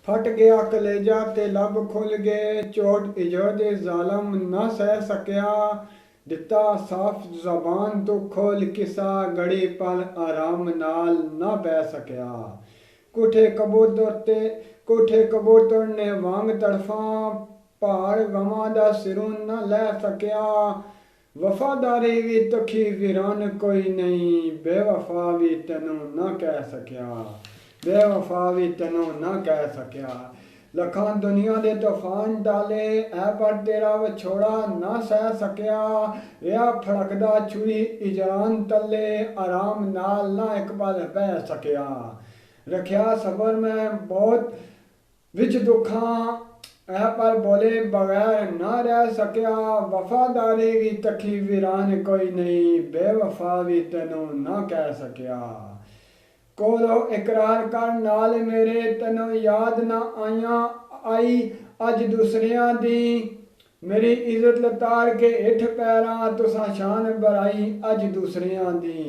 फट गया कलेजा ते लब खुल गए, चोट इजड़ जालम न सह सकिया। दिता साफ जबान तो खोल किसा, घड़ी पल आराम नाल न बह सकिया। कुठे कबूतर ते कुठे कबूतर ने वांग तड़फा, पहाड़ गवां दा सिरों न लै सकिया। वफादारी भी तखी वीरान कोई नहीं, बेवफा भी तेनू न कह सकिया। बेवफा भी तेनू न कह सकिया। लखां दुनिया दे तूफान डाले, ऐ पर तेरा विछोड़ा न सह सकिया। रिया फड़कदा छुरी इजरान तले, आराम नाल न एक पल बह सकिया। रखिया सबर में बहुत विच दुखां, ऐ पर बोले बगैर न रह सकिया। वफादारी भी तखी वीरान कोई नहीं, बेवफा भी तेनू न कह सकिया। कोलो इकरार कर नाल मेरे, तेनू याद न आई अज दूसरियां दी। मेरी इज्जत लतार के इठ पैरां, तुसां शान बराई अज दूसरियां दी।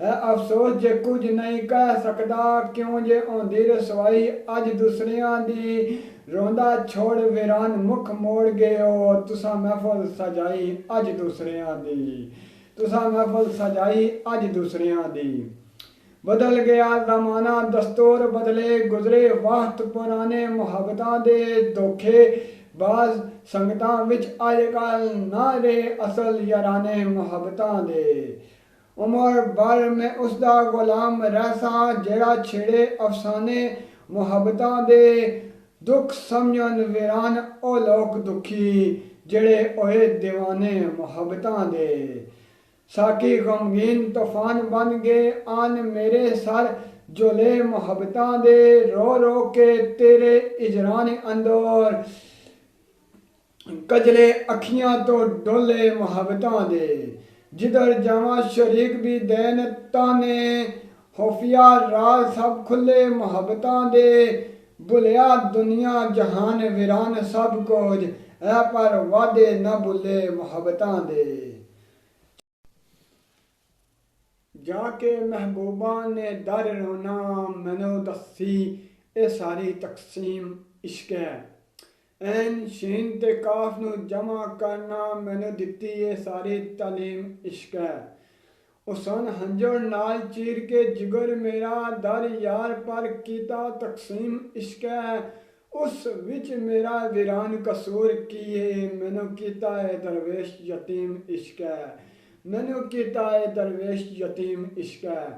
ऐ अफसोस जे कुछ नहीं कह सकदा, क्यों जे होंदी रसवाई अज दूसरियां दी। रोंदा छोड़ वीरान मुख मोड़ गयो, तुसां महफल सजाई अज दूसरियां दी। तुसां महफल सजाई अज दूसरियां दी। बदल गया जमाना दस्तूर बदले, गुजरे वक्त पुराने मुहब्बतां दे। धोखे बाज संगतां विच अजकल ना रे असल याराने मुहब्बतां दे। उमर भर में उसदा गुलाम रहसा, जेड़ा छेड़े अफसाने मुहब्बतां दे। दुख समझन वीरान ओ लोक दुखी, जेड़े होए दीवाने मुहब्बतां दे। साकी गमगीन तूफान बन गए आन मेरे सर, जोले मुहब्बतां दे। रो रो के तेरे इजरान अंदर, कजले अखियां तो डोले मुहब्बतां दे। जिधर जावा शरीक भी देन ताने, खुफिया राज सब खुले मुहब्बतां दे। भुलिया दुनिया जहान वीरान सब कुछ, ऐ पर वादे न भुले मुहब्बतां दे। जाके महबूबा ने दर रोना, मैनू दसी ए सारी तकसीम इश्क है। ऐन शीन ते काफ नू जमा करना, मैनू दिती ये सारी तालीम इश्क है। उसन हंजर नाल चीर के जिगर मेरा, दर यार पर कीता तकसीम इश्क है। उस विच मेरा वीरान कसूर किए, मैनू कीता है दरवेश यतीम इश्क है। मैनू कीता है दरवेश यतीम इश्क है।